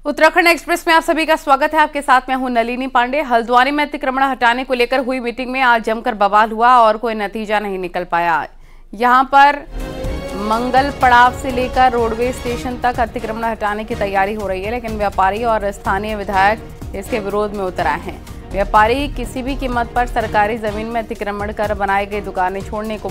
Uttarakhand express में आप सभी का स्वागत है। आपके साथ मैं हूं नलिनी पांडे। हल्द्वानी में अतिक्रमण हटाने को लेकर हुई मीटिंग में आज जमकर बवाल हुआ और कोई नतीजा नहीं निकल पाया। यहां पर मंगल पड़ाव से लेकर रोडवे स्टेशन तक अतिक्रमण हटाने की तैयारी हो रही है, लेकिन व्यापारी और स्थानीय विधायक इसके विरोध में उतर आए हैं। व्यापारी किसी भी कीमत पर सरकारी जमीन में अतिक्रमण कर बनाई गई दुकानें छोड़ने को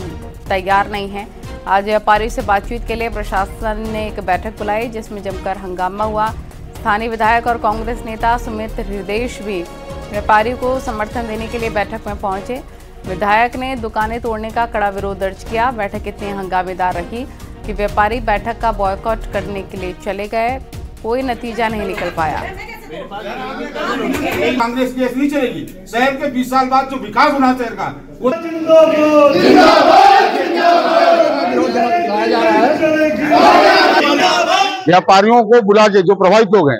तैयार नहीं है। आज व्यापारियों से बातचीत के लिए प्रशासन ने एक बैठक बुलाई, जिसमें जमकर हंगामा हुआ। स्थानीय विधायक और कांग्रेस नेता सुमित हृदयेश भी व्यापारियों को समर्थन देने के लिए बैठक में पहुंचे। विधायक ने दुकानें तोड़ने का कड़ा विरोध दर्ज किया। बैठक इतनी हंगामेदार रही कि व्यापारी बैठक का बॉयकॉट करने के लिए चले गए। कोई नतीजा नहीं निकल पाया। कांग्रेस की नहीं चलेगी। शहर के 20 साल बाद जो विकास होना शहर का वो व्यापारियों को बुला के जो प्रभावित लोग हैं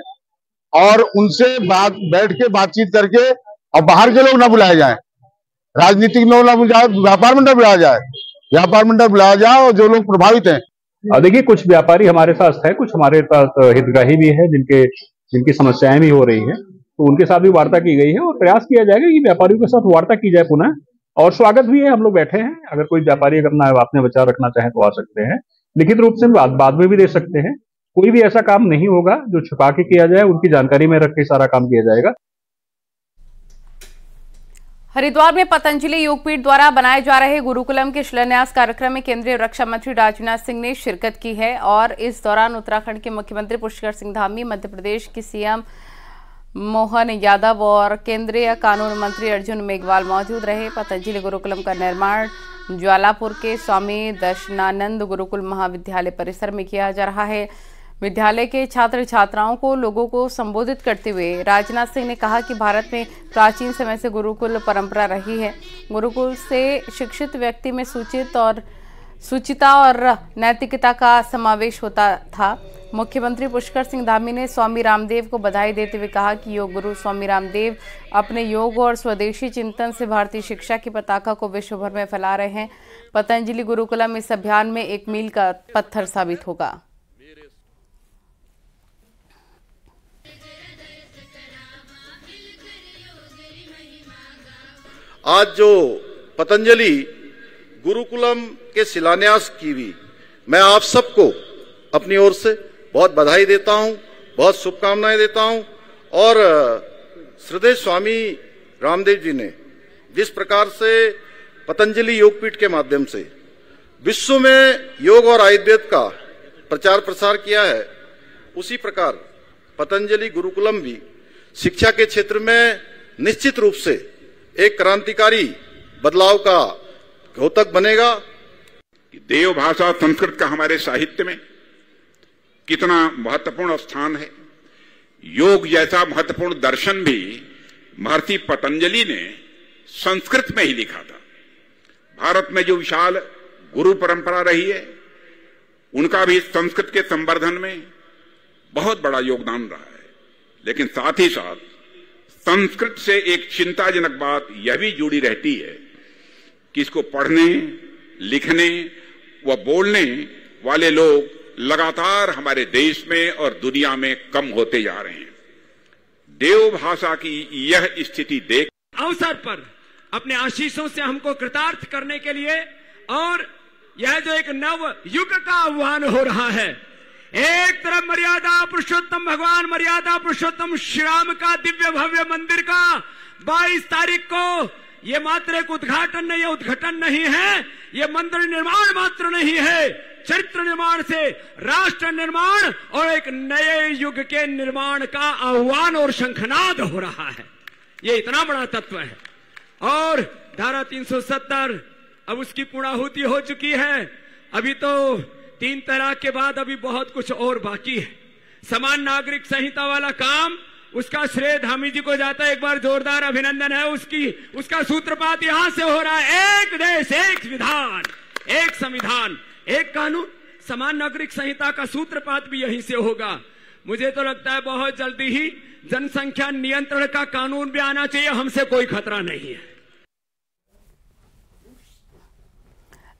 और उनसे बैठ के बातचीत करके और बाहर के लोग ना बुलाए जाएं, राजनीतिक लोग ना बुलाए, व्यापार मंडल बुलाया जाए, व्यापार मंडल बुलाया जाए और जो लोग प्रभावित हैं। देखिए, कुछ व्यापारी हमारे साथ है, कुछ हमारे साथ हितग्राही भी है जिनकी समस्याएं भी हो रही है, तो उनके साथ भी वार्ता की गई है और प्रयास किया जाएगा कि व्यापारियों के साथ वार्ता की जाए पुनः। और स्वागत भी है, हम लोग बैठे हैं। अगर कोई व्यापारी अपने विचार रखना चाहे तो आ सकते हैं, लिखित रूप से बाद में भी दे सकते हैं। कोई भी ऐसा काम नहीं होगा जो छुपा के किया जाए, उनकी जानकारी में रख के सारा काम किया जाएगा। हरिद्वार में पतंजलि योगपीठ द्वारा बनाए जा रहे गुरुकुलम के शिलान्यास कार्यक्रम में केंद्रीय रक्षा मंत्री राजनाथ सिंह ने शिरकत की है और इस दौरान उत्तराखंड के मुख्यमंत्री पुष्कर सिंह धामी, मध्य प्रदेश की सीएम मोहन यादव और केंद्रीय कानून मंत्री अर्जुन मेघवाल मौजूद रहे। पतंजलि गुरुकुलम का निर्माण ज्वालापुर के स्वामी दर्शनानंद गुरुकुल महाविद्यालय परिसर में किया जा रहा है। विद्यालय के छात्र छात्राओं को लोगों को संबोधित करते हुए राजनाथ सिंह ने कहा कि भारत में प्राचीन समय से गुरुकुल परंपरा रही है। गुरुकुल से शिक्षित व्यक्ति में सुचिता और नैतिकता का समावेश होता था। मुख्यमंत्री पुष्कर सिंह धामी ने स्वामी रामदेव को बधाई देते हुए कहा कि योग गुरु स्वामी रामदेव अपने योग और स्वदेशी चिंतन से भारतीय शिक्षा की पताका को विश्व भर में फैला रहे हैं। पतंजलि गुरुकुलम इस अभियान में एक मील का पत्थर साबित होगा। आज जो पतंजलि गुरुकुलम के शिलान्यास की भी मैं आप सबको अपनी ओर से बहुत बधाई देता हूं, बहुत शुभकामनाएं देता हूं। और श्रद्धेय स्वामी रामदेव जी ने जिस प्रकार से पतंजलि योगपीठ के माध्यम से विश्व में योग और आयुर्वेद का प्रचार प्रसार किया है, उसी प्रकार पतंजलि गुरुकुलम भी शिक्षा के क्षेत्र में निश्चित रूप से एक क्रांतिकारी बदलाव का द्योतक बनेगा। देव भाषा संस्कृत का हमारे साहित्य में कितना महत्वपूर्ण स्थान है। योग जैसा महत्वपूर्ण दर्शन भी महर्षि पतंजलि ने संस्कृत में ही लिखा था। भारत में जो विशाल गुरु परंपरा रही है, उनका भी संस्कृत के संवर्धन में बहुत बड़ा योगदान रहा है। लेकिन साथ ही साथ संस्कृत से एक चिंताजनक बात यह भी जुड़ी रहती है कि इसको पढ़ने, लिखने व बोलने वाले लोग लगातार हमारे देश में और दुनिया में कम होते जा रहे हैं। देव भाषा की यह स्थिति देख अवसर पर अपने आशीषों से हमको कृतार्थ करने के लिए और यह जो एक नव युग का आह्वान हो रहा है, एक तरफ मर्यादा पुरुषोत्तम भगवान मर्यादा पुरुषोत्तम श्री राम का दिव्य भव्य मंदिर का 22 तारीख को ये मात्र एक उद्घाटन नहीं है, उद्घाटन नहीं है, ये मंदिर निर्माण मात्र नहीं है, चरित्र निर्माण से राष्ट्र निर्माण और एक नए युग के निर्माण का आह्वान और शंखनाद हो रहा है। ये इतना बड़ा तत्व है। और धारा 370 अब उसकी पूर्णाहुति हो चुकी है। अभी तो 3 तलाक के बाद अभी बहुत कुछ और बाकी है। समान नागरिक संहिता वाला काम, उसका श्रेय धामी जी को जाता है। एक बार जोरदार अभिनंदन है उसका सूत्रपात यहां से हो रहा है। एक देश, एक विधान, एक संविधान, एक कानून। समान नागरिक संहिता का सूत्रपात भी यहीं से होगा। मुझे तो लगता है बहुत जल्दी ही जनसंख्या नियंत्रण का कानून भी आना चाहिए। हमसे कोई खतरा नहीं है।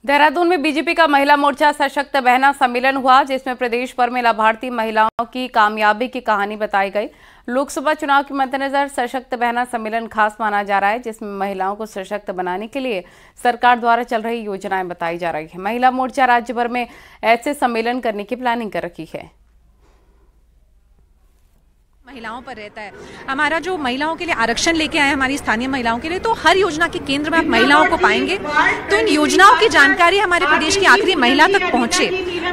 देहरादून में बीजेपी का महिला मोर्चा सशक्त बहना सम्मेलन हुआ, जिसमें प्रदेश भर में लाभार्थी महिलाओं की कामयाबी की कहानी बताई गई। लोकसभा चुनाव के मद्देनजर सशक्त बहना सम्मेलन खास माना जा रहा है, जिसमें महिलाओं को सशक्त बनाने के लिए सरकार द्वारा चल रही योजनाएं बताई जा रही है। महिला मोर्चा राज्य भर में ऐसे सम्मेलन करने की प्लानिंग कर रखी है। महिलाओं पर रहता है। हमारा जो महिलाओं के लिए आरक्षण लेके आए हमारी स्थानीय महिलाओं के लिए, तो हर योजना के केंद्र में आप महिलाओं को पाएंगे। तो इन योजनाओं की जानकारी हमारे प्रदेश की आखिरी महिला तक पहुंचे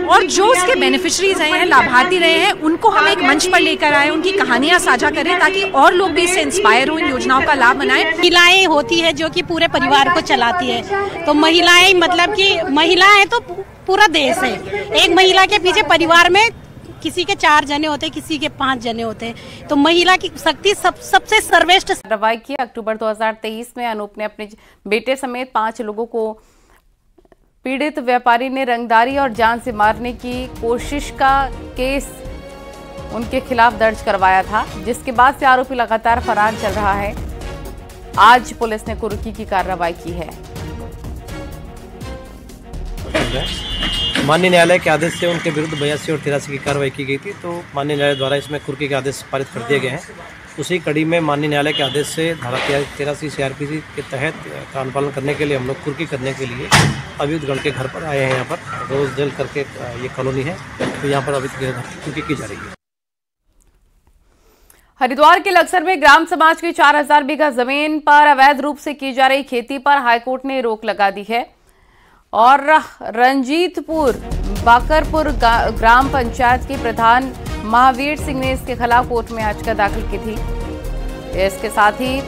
और जो उसके बेनिफिशरीज रहे हैं, लाभार्थी रहे हैं, उनको हम एक मंच पर लेकर आए, उनकी कहानियां साझा करें ताकि और लोग भी इससे इंस्पायर हो, इन योजनाओं का लाभ बनाएं। महिलाएं होती है जो कि पूरे परिवार को चलाती है, तो महिलाएं मतलब कि महिलाएं तो पूरा देश है। एक महिला के पीछे परिवार में किसी के 4 जने होते हैं, किसी के 5 जने होते हैं, तो महिला की शक्ति सबसे सर्वश्रेष्ठ। कार्रवाई की अक्टूबर 2023 में अनूप ने अपने बेटे समेत 5 लोगों को पीड़ित व्यापारी ने रंगदारी और जान से मारने की कोशिश का केस उनके खिलाफ दर्ज करवाया था, जिसके बाद से आरोपी लगातार फरार चल रहा है। आज पुलिस ने कुर्की की कार्रवाई की है। माननीय न्यायालय के आदेश से उनके विरुद्ध 82 और 83 की कार्रवाई की गई थी, तो माननीय न्यायालय द्वारा इसमें कुर्की के आदेश पारित कर दिए गए हैं। उसी कड़ी में माननीय न्यायालय के आदेश से धारा 83 CRPC के तहत कानून पालन करने के लिए हम लोग कुर्की करने के लिए अभियुक्त गण के घर पर आए हैं। यहाँ पर रोज जेल करके ये कॉलोनी है, तो यहाँ पर अभियुक्त कुर्की की जा रही है। हरिद्वार के लक्सर में ग्राम समाज की 4000 बीघा जमीन पर अवैध रूप से की जा रही खेती पर हाईकोर्ट ने रोक लगा दी है और रंजीतपुर बाकरपुर ग्राम पंचायत के प्रधान महावीर सिंह ने इसके खिलाफ कोर्ट में याचिका दाखिल की थी। इसके साथ ही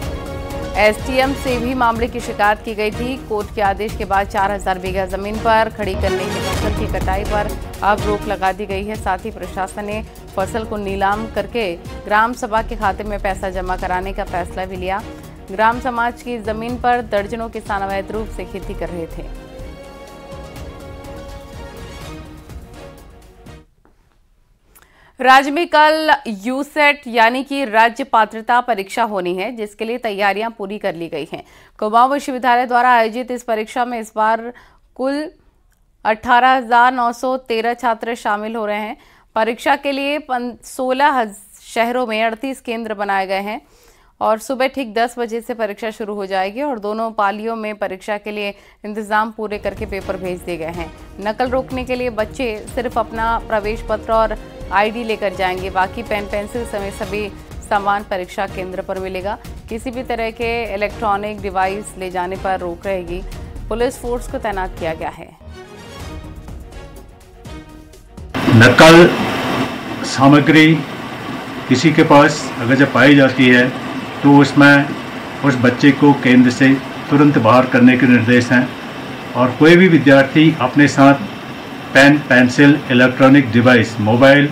SDM से भी मामले की शिकायत की गई थी। कोर्ट के आदेश के बाद 4000 बीघा जमीन पर खड़ी करने की फसल की कटाई पर अब रोक लगा दी गई है। साथ ही प्रशासन ने फसल को नीलाम करके ग्राम सभा के खाते में पैसा जमा कराने का फैसला भी लिया। ग्राम समाज की जमीन पर दर्जनों किसान अवैध रूप से खेती कर रहे थे। राज्य में कल यूसेट यानी कि राज्य पात्रता परीक्षा होनी है, जिसके लिए तैयारियां पूरी कर ली गई हैं। कुमाऊं विश्वविद्यालय द्वारा आयोजित इस परीक्षा में इस बार कुल 18,913 छात्र शामिल हो रहे हैं। परीक्षा के लिए 16 शहरों में 38 केंद्र बनाए गए हैं और सुबह ठीक 10 बजे से परीक्षा शुरू हो जाएगी और दोनों पालियों में परीक्षा के लिए इंतजाम पूरे करके पेपर भेज दिए गए हैं। नकल रोकने के लिए बच्चे सिर्फ अपना प्रवेश पत्र और ID लेकर जाएंगे। बाकी पेन पेंसिल समेत सभी सामान परीक्षा केंद्र पर मिलेगा। किसी भी तरह के इलेक्ट्रॉनिक डिवाइस ले जाने पर रोक रहेगी। पुलिस फोर्स को तैनात किया गया है। नकल सामग्री किसी के पास अगर जब पाई जाती है तो उसमें उस बच्चे को केंद्र से तुरंत बाहर करने के निर्देश हैं और कोई भी विद्यार्थी अपने साथ pen pencil electronic device mobile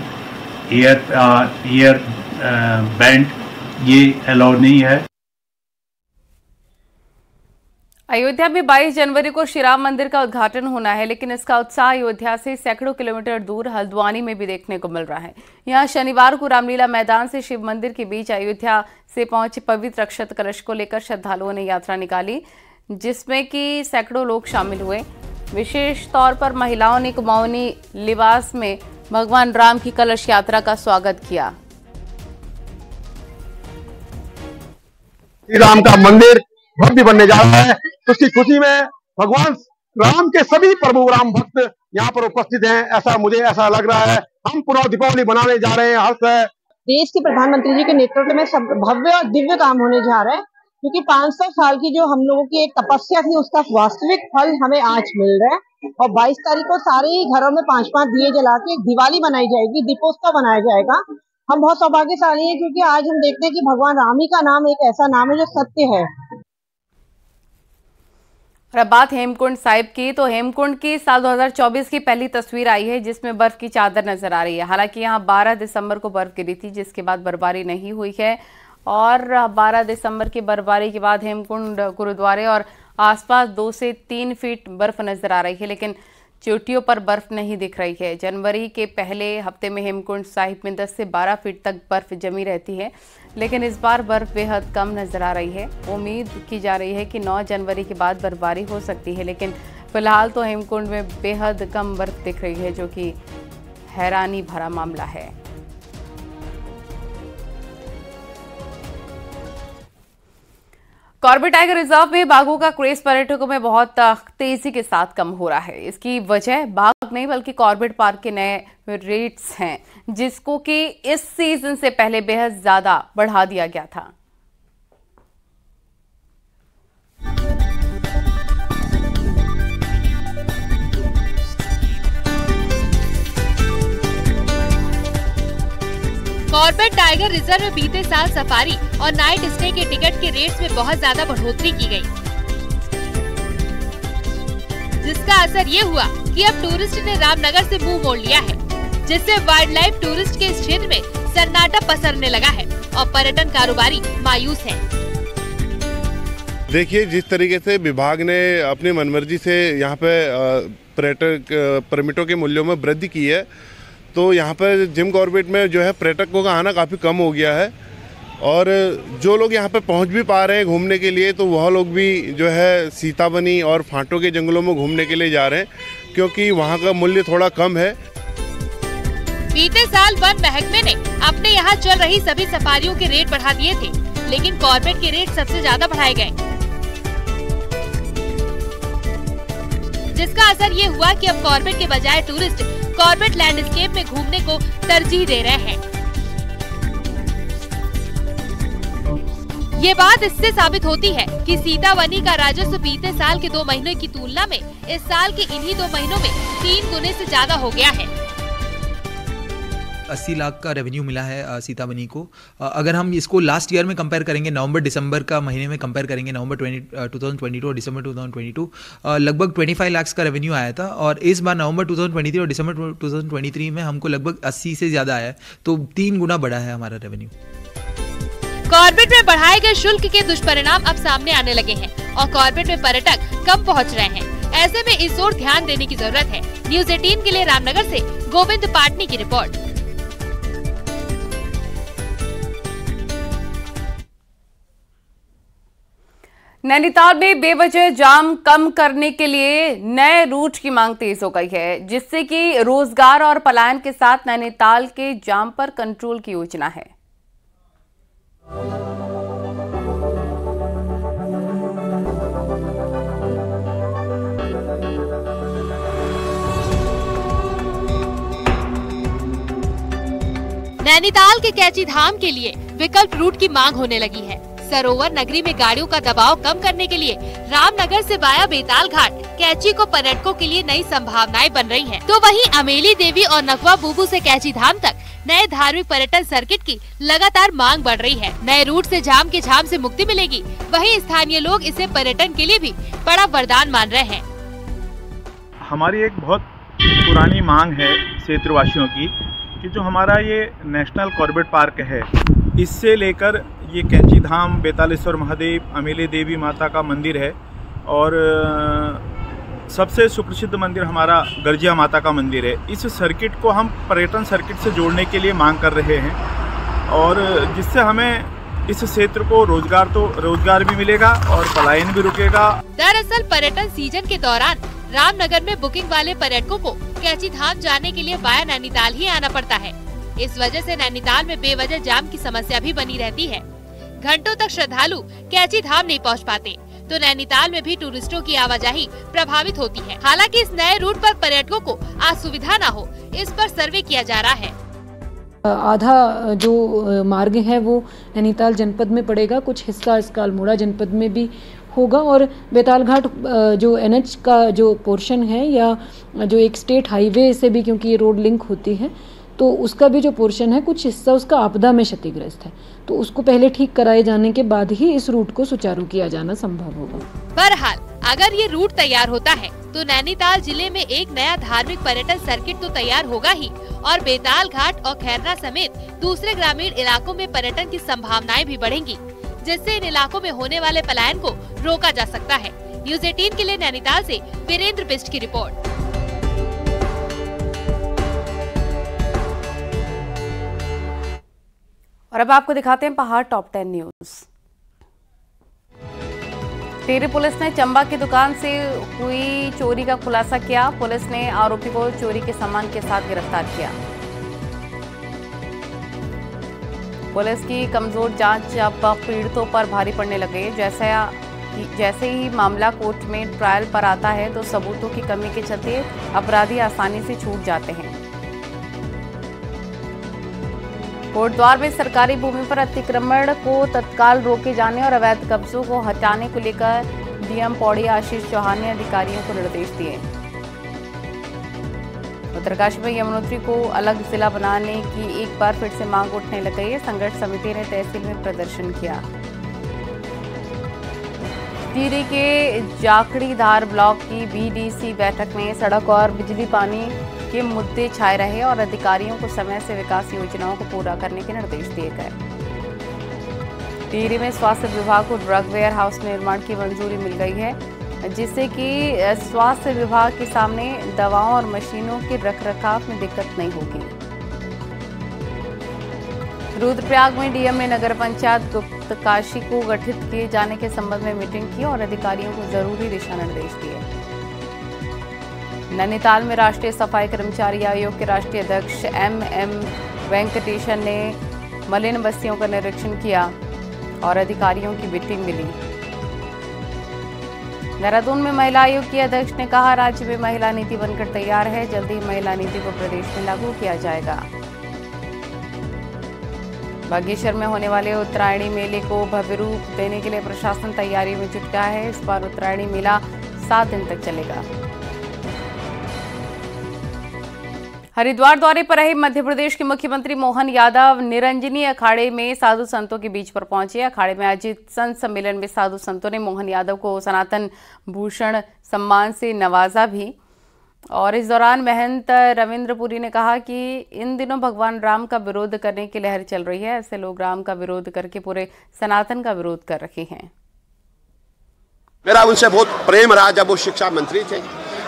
ear band ये अलाउड नहीं है। अयोध्या में 22 जनवरी को श्री राम मंदिर का उद्घाटन होना है, लेकिन इसका उत्साह अयोध्या से सैकड़ों किलोमीटर दूर हल्द्वानी में भी देखने को मिल रहा है। यहां शनिवार को रामलीला मैदान से शिव मंदिर के बीच अयोध्या से पहुंचे पवित्र अक्षत कलश को लेकर श्रद्धालुओं ने यात्रा निकाली, जिसमें कि सैकड़ों लोग शामिल हुए। विशेष तौर पर महिलाओं ने कुमाऊनी लिबास में भगवान राम की कलश यात्रा का स्वागत किया। श्री राम का मंदिर भव्य बनने जा रहा है, उसकी खुशी में भगवान राम के सभी प्रभु राम भक्त यहाँ पर उपस्थित हैं। ऐसा मुझे ऐसा लग रहा है हम पुनः दीपावली मनाने जा रहे हैं। हर्ष है। देश के प्रधानमंत्री जी के नेतृत्व में सब भव्य और दिव्य काम होने जा रहे हैं, क्योंकि 500 साल की जो हम लोगों की एक तपस्या थी उसका वास्तविक फल हमें आज मिल रहा है। और 22 तारीख को सारे ही घरों में 5-5 दिए जला के दिवाली मनाई जाएगी, दीपोत्सव मनाया जाएगा। हम बहुत सौभाग्यशाली हैं क्योंकि आज हम देखते हैं कि भगवान राम ही का नाम एक ऐसा नाम है जो सत्य है। और अब बात हेमकुंड साहिब की, तो हेमकुंड की साल 2024 की पहली तस्वीर आई है जिसमें बर्फ की चादर नजर आ रही है। हालांकि यहां 12 दिसंबर को बर्फ गिरी थी, जिसके बाद बर्फबारी नहीं हुई है और 12 दिसंबर की बर्फबारी के बाद हेमकुंड गुरुद्वारे और आसपास 2 से 3 फीट बर्फ नजर आ रही है, लेकिन चोटियों पर बर्फ नहीं दिख रही है। जनवरी के पहले हफ्ते में हेमकुंड साहिब में 10 से 12 फीट तक बर्फ जमी रहती है, लेकिन इस बार बर्फ बेहद कम नजर आ रही है। उम्मीद की जा रही है कि 9 जनवरी के बाद बर्फबारी हो सकती है, लेकिन फिलहाल तो हेमकुंड में बेहद कम बर्फ दिख रही है, जो कि हैरानी भरा मामला है। कॉर्बेट टाइगर रिजर्व में बाघों का क्रेज पर्यटकों में बहुत तेजी के साथ कम हो रहा है। इसकी वजह बाघ नहीं बल्कि कॉर्बेट पार्क के नए रेट्स हैं, जिसको कि इस सीजन से पहले बेहद ज्यादा बढ़ा दिया गया था। कॉर्बेट टाइगर रिजर्व में बीते साल सफारी और नाइट स्टे के टिकट के रेट्स में बहुत ज्यादा बढ़ोतरी की गई, जिसका असर ये हुआ कि अब टूरिस्ट ने रामनगर से मुंह मोड़ लिया है, जिससे वाइल्ड लाइफ टूरिस्ट के इस क्षेत्र में सन्नाटा पसरने लगा है और पर्यटन कारोबारी मायूस है। देखिए, जिस तरीके से विभाग ने अपनी मनमर्जी से यहाँ पे पर्यटक परमिटों के मूल्यों में वृद्धि की है, तो यहाँ पर जिम कॉर्बेट में जो है पर्यटकों का आना काफ़ी कम हो गया है और जो लोग यहाँ पे पहुँच भी पा रहे हैं घूमने के लिए, तो वह लोग भी जो है सीताबनी और फांटों के जंगलों में घूमने के लिए जा रहे हैं, क्योंकि वहाँ का मूल्य थोड़ा कम है। बीते साल वन महकमे ने अपने यहाँ चल रही सभी सफारियों के रेट बढ़ा दिए थे, लेकिन कॉर्बेट के रेट सबसे ज्यादा बढ़ाए गए, जिसका असर ये हुआ कि अब कॉर्बेट के बजाय टूरिस्ट कॉर्बेट लैंडस्केप में घूमने को तरजीह दे रहे हैं। ये बात इससे साबित होती है कि सीताबनी का राजस्व बीते साल के 2 महीनों की तुलना में इस साल के इन्हीं 2 महीनों में 3 गुने से ज्यादा हो गया है। 80 लाख का रेवेन्यू मिला है सीताबनी को। अगर हम इसको लास्ट ईयर में कंपेयर करेंगे, नवंबर दिसंबर का महीने में कंपेयर करेंगे, नवंबर 2022 और दिसंबर 2022, लगभग 25 लाख का रेवेन्यू आया था और इस बार नवंबर 2023 और दिसंबर 2023 में हमको लगभग 80 से ज़्यादा आया है, तो 3 गुना बढ़ा है हमारा रेवेन्यू। कॉर्बेट में बढ़ाए गए शुल्क के दुष्परिणाम अब सामने आने लगे हैं और कॉर्बेट में पर्यटक कम पहुँच रहे हैं। ऐसे में इस ओर ध्यान देने की जरूरत है। न्यूज़ 18 के लिए रामनगर से गोविंद पाटनी की रिपोर्ट। नैनीताल में बेवजह जाम कम करने के लिए नए रूट की मांग तेज हो गई है, जिससे कि रोजगार और पलायन के साथ नैनीताल के जाम पर कंट्रोल की योजना है। नैनीताल के कैची धाम के लिए विकल्प रूट की मांग होने लगी है। सरोवर नगरी में गाड़ियों का दबाव कम करने के लिए रामनगर से वाया बेताल घाट कैची को पर्यटकों के लिए नई संभावनाएं बन रही हैं। तो वहीं अमेली देवी और नकवा बुबू से कैची धाम तक नए धार्मिक पर्यटन सर्किट की लगातार मांग बढ़ रही है। नए रूट से जाम के झाम से मुक्ति मिलेगी, वहीं स्थानीय लोग इसे पर्यटन के लिए भी बड़ा वरदान मान रहे हैं। हमारी एक बहुत पुरानी मांग है क्षेत्रवासियों की कि जो हमारा ये नेशनल कॉर्बेट पार्क है, इससे लेकर ये कैंची धाम, बेतालेश्वर महादेव, अमेली देवी माता का मंदिर है और सबसे सुप्रसिद्ध मंदिर हमारा गर्जिया माता का मंदिर है। इस सर्किट को हम पर्यटन सर्किट से जोड़ने के लिए मांग कर रहे हैं और जिससे हमें इस क्षेत्र को रोजगार भी मिलेगा और पलायन भी रुकेगा। दरअसल पर्यटन सीजन के दौरान रामनगर में बुकिंग वाले पर्यटकों को कैची धाम जाने के लिए वाया नैनीताल ही आना पड़ता है। इस वजह से नैनीताल में बेवजह जाम की समस्या भी बनी रहती है। घंटों तक श्रद्धालु कैची धाम नहीं पहुंच पाते, तो नैनीताल में भी टूरिस्टों की आवाजाही प्रभावित होती है। हालांकि इस नए रूट पर पर्यटकों को असुविधा न हो, इस पर सर्वे किया जा रहा है। आधा जो मार्ग है वो नैनीताल जनपद में पड़ेगा, कुछ हिस्सा इसका अल्मोड़ा जनपद में भी होगा और बेताल घाट जो NH का जो पोर्शन है या जो एक स्टेट हाईवे से भी, क्योंकि ये रोड लिंक होती है, तो उसका भी जो पोर्शन है कुछ हिस्सा उसका आपदा में क्षतिग्रस्त है, तो उसको पहले ठीक कराए जाने के बाद ही इस रूट को सुचारू किया जाना संभव होगा। बहरहाल अगर ये रूट तैयार होता है तो नैनीताल जिले में एक नया धार्मिक पर्यटन सर्किट तो तैयार होगा ही और बेताल घाट और खैरना समेत दूसरे ग्रामीण इलाकों में पर्यटन की संभावनाएं भी बढ़ेंगी, जिससे इन इलाकों में होने वाले पलायन को रोका जा सकता है। न्यूज़ 18 के लिए नैनीताल से वीरेंद्र बिष्ट की रिपोर्ट। और अब आपको दिखाते हैं पहाड़ टॉप 10 न्यूज। टिहरी पुलिस ने चंबा की दुकान से हुई चोरी का खुलासा किया। पुलिस ने आरोपी को चोरी के सामान के साथ गिरफ्तार किया। पुलिस की कमजोर जांच अब पीड़ितों पर भारी पड़ने लगे। जैसे ही मामला कोर्ट में ट्रायल पर आता है तो सबूतों की कमी के चलते अपराधी आसानी से छूट जाते हैं। कोटद्वार में सरकारी भूमि पर अतिक्रमण को तत्काल रोके जाने और अवैध कब्जों को हटाने को लेकर डीएम पौड़ी आशीष चौहान ने अधिकारियों को निर्देश दिए। उत्तरकाशी में यमुनोत्री को अलग जिला बनाने की एक बार फिर से मांग उठने लग गई है। संघर्ष समिति ने तहसील में प्रदर्शन किया। टिहरी के जाखड़ीधार ब्लॉक की बीडीसी बैठक में सड़क और बिजली पानी के मुद्दे छाए रहे और अधिकारियों को समय से विकास योजनाओं को पूरा करने के निर्देश दिए गए। टिहरी में स्वास्थ्य विभाग को ड्रग वेयर हाउस निर्माण की मंजूरी मिल गई है, जिससे कि स्वास्थ्य विभाग के सामने दवाओं और मशीनों के रखरखाव में दिक्कत नहीं होगी। रुद्रप्रयाग में डीएम ने नगर पंचायत गुप्तकाशी को गठित किए जाने के संबंध में मीटिंग की और अधिकारियों को जरूरी दिशा निर्देश दिए। नैनीताल में राष्ट्रीय सफाई कर्मचारी आयोग के राष्ट्रीय अध्यक्ष एम वेंकटेशन ने मलिन बस्तियों का निरीक्षण किया और अधिकारियों की मीटिंग मिली। देहरादून में महिला आयोग की अध्यक्ष ने कहा, राज्य में महिला नीति बनकर तैयार है, जल्द ही महिला नीति को प्रदेश में लागू किया जाएगा। बागेश्वर में होने वाले उत्तरायणी मेले को भव्य रूप देने के लिए प्रशासन तैयारी में जुट गया है। इस बार उत्तरायणी मेला 7 दिन तक चलेगा। हरिद्वार दौरे पर रहे मध्य प्रदेश के मुख्यमंत्री मोहन यादव निरंजनी अखाड़े में साधु संतों के बीच पर पहुंचे। अखाड़े में आयोजित संत सम्मेलन में साधु संतों ने मोहन यादव को सनातन भूषण सम्मान से नवाजा भी। और इस दौरान महंत रविंद्रपुरी ने कहा कि इन दिनों भगवान राम का विरोध करने की लहर चल रही है। ऐसे लोग राम का विरोध करके पूरे सनातन का विरोध कर रहे हैं। मेरा उनसे बहुत प्रेम रहा जब वो शिक्षा मंत्री थे,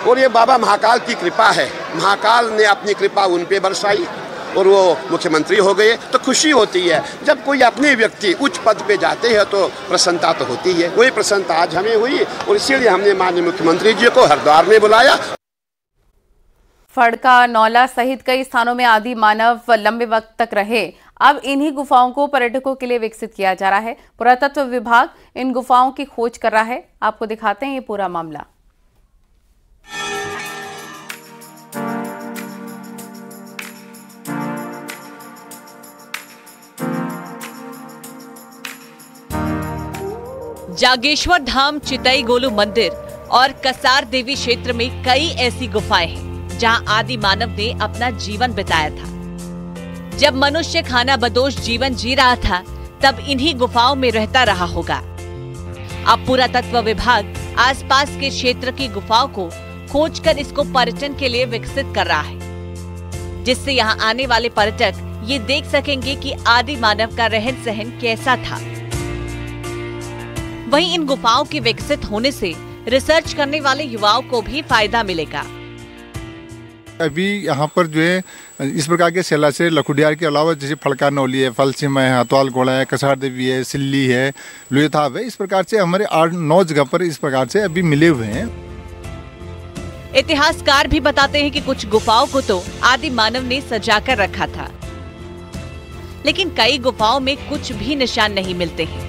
और ये बाबा महाकाल की कृपा है। महाकाल ने अपनी कृपा उन पे बरसाई और वो मुख्यमंत्री हो गए। तो खुशी होती है जब कोई अपने व्यक्ति उच्च पद पे जाते हैं, तो प्रसन्नता तो होती है। वही प्रसन्नता आज हमें हुई और इसीलिए हमने माननीय मुख्यमंत्री जी को हरिद्वार में बुलाया। फड़का, नौला सहित कई स्थानों में आदि मानव लंबे वक्त तक रहे। अब इन्हीं गुफाओं को पर्यटकों के लिए विकसित किया जा रहा है। पुरातत्व विभाग इन गुफाओं की खोज कर रहा है। आपको दिखाते हैं ये पूरा मामला। जागेश्वर धाम, चितई गोलू मंदिर और कसार देवी क्षेत्र में कई ऐसी गुफाएं हैं जहां आदि मानव ने अपना जीवन बिताया था। जब मनुष्य खाना बदोश जीवन जी रहा था, तब इन्हीं गुफाओं में रहता रहा होगा। अब पुरातत्व विभाग आसपास के क्षेत्र की गुफाओं को खोजकर इसको पर्यटन के लिए विकसित कर रहा है, जिससे यहाँ आने वाले पर्यटक ये देख सकेंगे कि आदि मानव का रहन सहन कैसा था। वहीं इन गुफाओं के विकसित होने से रिसर्च करने वाले युवाओं को भी फायदा मिलेगा। अभी यहाँ पर जो है इस प्रकार के शैलाश्रय लखुडियार के अलावा जैसे फड़का नौली है, फलसिम है, हाथवाल घोड़ा है, कसार देवी है, सिल्ली है, लुएथाब है, इस प्रकार से हमारे 8-9 जगह पर इस प्रकार से अभी मिले हुए हैं। इतिहासकार भी बताते हैं कि कुछ गुफाओं को तो आदि मानव ने सजाकर रखा था, लेकिन कई गुफाओं में कुछ भी निशान नहीं मिलते हैं।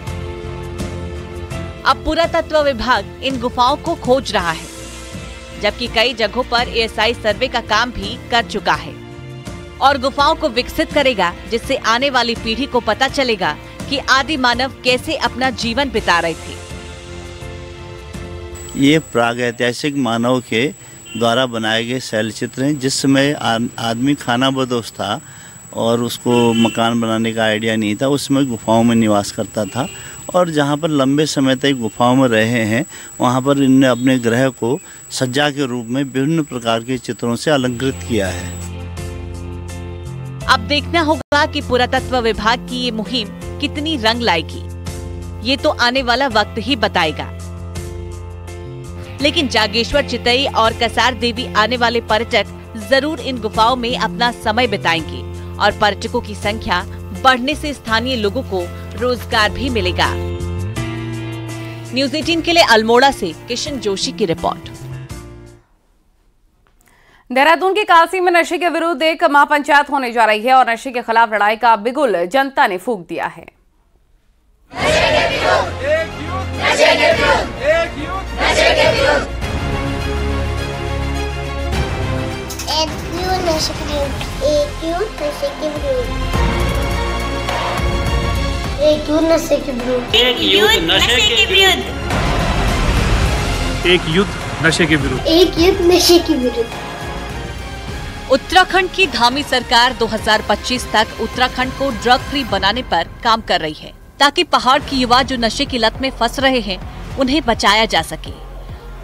अब पुरातत्व विभाग इन गुफाओं को खोज रहा है, जबकि कई जगहों पर एएसआई सर्वे का काम भी कर चुका है और गुफाओं को विकसित करेगा, जिससे आने वाली पीढ़ी को पता चलेगा कि आदि मानव कैसे अपना जीवन बिता रहे थे। ये प्रागैतिहासिक मानव के द्वारा बनाए गए शैल चित्र हैं, जिसमें आदमी खाना बदोश था और उसको मकान बनाने का आइडिया नहीं था। उसमें गुफाओं में निवास करता था और जहाँ पर लंबे समय तक गुफाओं में रहे हैं, वहाँ पर इनने अपने ग्रह को सज्जा के रूप में विभिन्न प्रकार के चित्रों से अलंकृत किया है। अब देखना होगा कि पुरातत्व विभाग की ये मुहिम कितनी रंग लाएगी। ये तो आने वाला वक्त ही बताएगा। लेकिन जागेश्वर, चितई और कसार देवी आने वाले पर्यटक जरूर इन गुफाओं में अपना समय बिताएंगे और पर्यटकों की संख्या बढ़ने से स्थानीय लोगों को रोजगार भी मिलेगा। न्यूज़ 18 के लिए अल्मोड़ा से किशन जोशी की रिपोर्ट। देहरादून के कालसी में नशे के विरुद्ध एक महापंचायत होने जा रही है और नशे के खिलाफ लड़ाई का बिगुल जनता ने फूंक दिया है। उत्तराखंड की धामी सरकार 2025 तक उत्तराखंड को ड्रग फ्री बनाने पर काम कर रही है, ताकि पहाड़ के युवा जो नशे की लत में फंस रहे हैं उन्हें बचाया जा सके।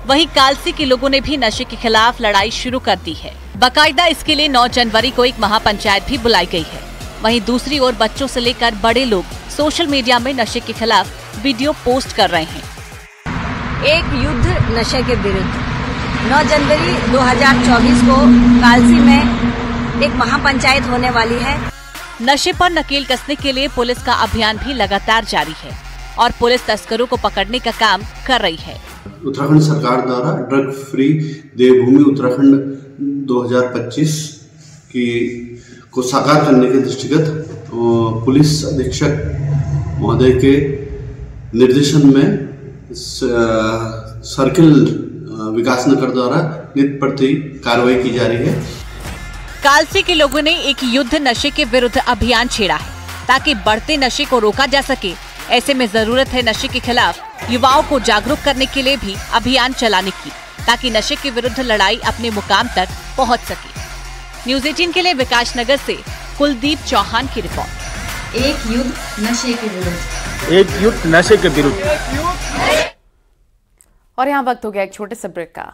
वहीं कालसी के लोगों ने भी नशे के खिलाफ लड़ाई शुरू कर दी है। बाकायदा इसके लिए 9 जनवरी को एक महापंचायत भी बुलाई गई है। वहीं दूसरी ओर बच्चों से लेकर बड़े लोग सोशल मीडिया में नशे के खिलाफ वीडियो पोस्ट कर रहे हैं। एक युद्ध नशे के विरुद्ध 9 जनवरी 2024 को कालसी में एक महापंचायत होने वाली है। नशे पर नकेल कसने के लिए पुलिस का अभियान भी लगातार जारी है और पुलिस तस्करों को पकड़ने का काम कर रही है। उत्तराखंड सरकार द्वारा ड्रग फ्री देवभूमि उत्तराखंड 2025 को साकार करने के दृष्टिगत पुलिस अधीक्षक महोदय के निर्देशन में सर्किल विकास नगर द्वारा नित्य प्रति कार्रवाई की जा रही है। कालसी के लोगों ने एक युद्ध नशे के विरुद्ध अभियान छेड़ा है, ताकि बढ़ते नशे को रोका जा सके। ऐसे में जरूरत है नशे के खिलाफ युवाओं को जागरूक करने के लिए भी अभियान चलाने की, ताकि नशे के विरुद्ध लड़ाई अपने मुकाम तक पहुंच सके। न्यूज़ 18 के लिए विकास नगर से कुलदीप चौहान की रिपोर्ट। एक युद्ध नशे के विरुद्ध। एक युद्ध नशे के विरुद्ध। और यहाँ वक्त हो गया एक छोटे से ब्रेक का।